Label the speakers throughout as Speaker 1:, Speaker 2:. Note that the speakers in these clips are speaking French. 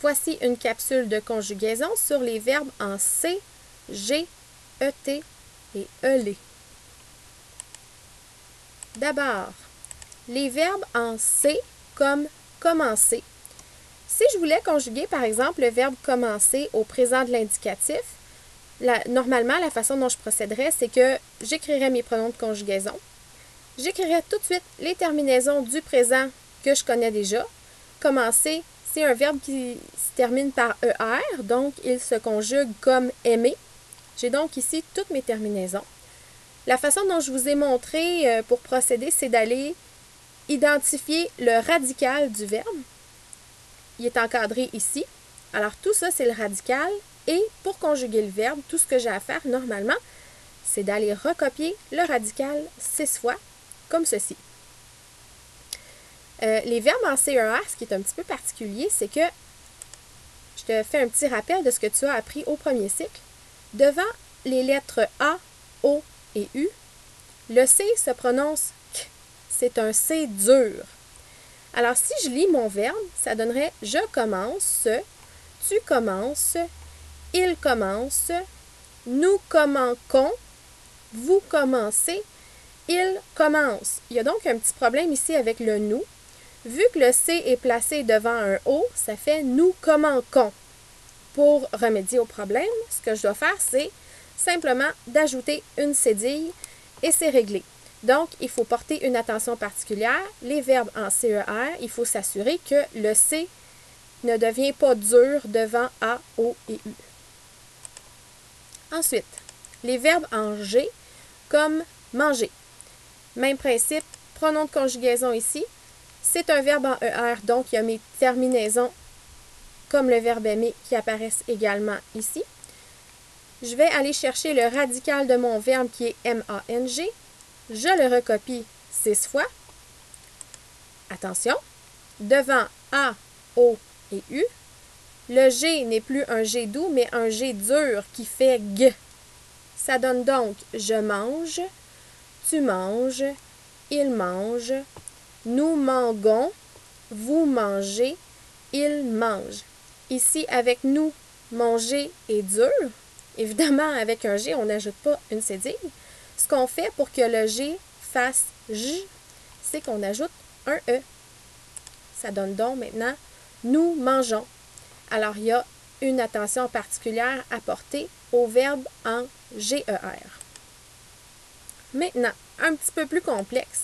Speaker 1: Voici une capsule de conjugaison sur les verbes en C, G, ET et ELé. D'abord, les verbes en C comme commencer. Si je voulais conjuguer, par exemple, le verbe commencer au présent de l'indicatif, normalement, la façon dont je procéderais, c'est que j'écrirais mes pronoms de conjugaison. J'écrirais tout de suite les terminaisons du présent que je connais déjà. Commencer, c'est un verbe qui se termine par ER, donc il se conjugue comme aimer. J'ai donc ici toutes mes terminaisons. La façon dont je vous ai montré pour procéder, c'est d'aller identifier le radical du verbe. Il est encadré ici. Alors tout ça, c'est le radical. Et pour conjuguer le verbe, tout ce que j'ai à faire normalement, c'est d'aller recopier le radical 6 fois, comme ceci. Les verbes en CER, ce qui est un petit peu particulier, c'est que je te fais un petit rappel de ce que tu as appris au premier cycle. Devant les lettres A, O et U, le C se prononce K. C'est un C dur. Alors, si je lis mon verbe, ça donnerait « je commence »,« tu commences »,« il commence »,« nous commençons »,« vous commencez »,« il commence ». Il y a donc un petit problème ici avec le « nous ». Vu que le C est placé devant un O, ça fait « nous commençons ». Pour remédier au problème, ce que je dois faire, c'est simplement d'ajouter une cédille et c'est réglé. Donc, il faut porter une attention particulière. Les verbes en CER, il faut s'assurer que le C ne devient pas dur devant A, O et U. Ensuite, les verbes en G, comme manger. Même principe, pronom de conjugaison ici. C'est un verbe en ER, donc il y a mes terminaisons comme le verbe aimer qui apparaissent également ici. Je vais aller chercher le radical de mon verbe qui est M-A-N-G. Je le recopie 6 fois. Attention, devant A, O et U, le G n'est plus un G doux, mais un G dur qui fait G. Ça donne donc je mange, tu manges, il mange, nous mangeons, vous mangez, il mange. Ici, avec nous, manger est dur. Évidemment, avec un G, on n'ajoute pas une cédille. Ce qu'on fait pour que le G fasse J, c'est qu'on ajoute un E. Ça donne donc maintenant nous mangeons. Alors, il y a une attention particulière à porter au verbe en GER. Maintenant, un petit peu plus complexe,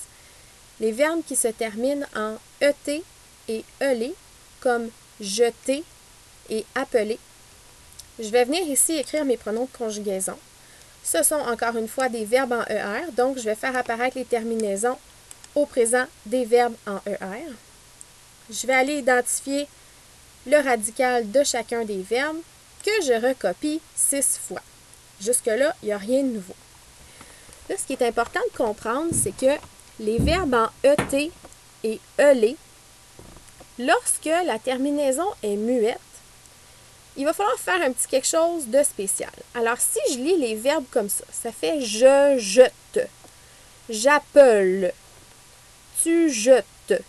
Speaker 1: les verbes qui se terminent en ET et ELé, comme jeter et appeler. Je vais venir ici écrire mes pronoms de conjugaison. Ce sont encore une fois des verbes en ER, donc je vais faire apparaître les terminaisons au présent des verbes en ER. Je vais aller identifier le radical de chacun des verbes que je recopie 6 fois. Jusque-là, il n'y a rien de nouveau. Là, ce qui est important de comprendre, c'est que les verbes en ET et ELé, lorsque la terminaison est muette, il va falloir faire un petit quelque chose de spécial. Alors, si je lis les verbes comme ça fait « je jette »,« j'appelle »,« tu jettes »,«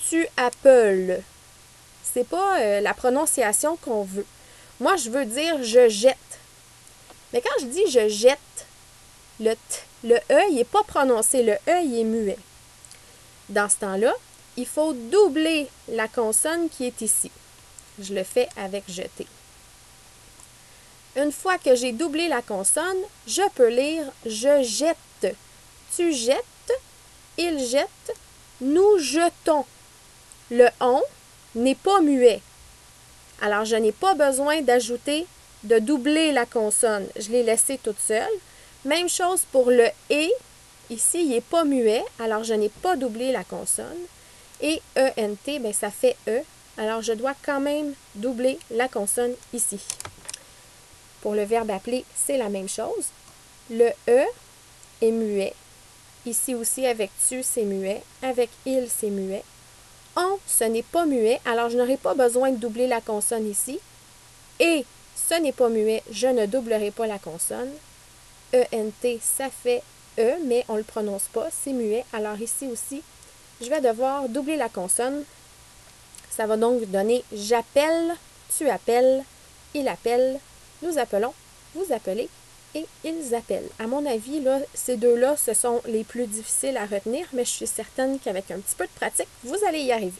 Speaker 1: tu appelles ». C'est pas la prononciation qu'on veut. Moi, je veux dire « je jette ». Mais quand je dis « je jette », le E, il n'est pas prononcé. Le E, il est muet. Dans ce temps-là, il faut doubler la consonne qui est ici. Je le fais avec « jeter ». Une fois que j'ai doublé la consonne, je peux lire « je jette »,« tu jettes »,« il jette »,« nous jetons ». Le « on » n'est pas muet. Alors, je n'ai pas besoin de doubler la consonne. Je l'ai laissée toute seule. Même chose pour le « et ». Ici, il n'est pas muet, alors je n'ai pas doublé la consonne. Et « ENT », bien, ça fait « e ». Alors, je dois quand même doubler la consonne ici. Pour le verbe appeler, c'est la même chose. Le « e » est muet. Ici aussi, avec « tu », c'est muet. Avec « il », c'est muet. « On », ce n'est pas muet, alors je n'aurai pas besoin de doubler la consonne ici. Et ce n'est pas muet, je ne doublerai pas la consonne. ENT, ça fait E, mais on ne le prononce pas, c'est muet. Alors ici aussi, je vais devoir doubler la consonne. Ça va donc donner « j'appelle tu appelles, il appelle, nous appelons, vous appelez et ils appellent. À mon avis, là, ces deux-là, ce sont les plus difficiles à retenir, mais je suis certaine qu'avec un petit peu de pratique, vous allez y arriver.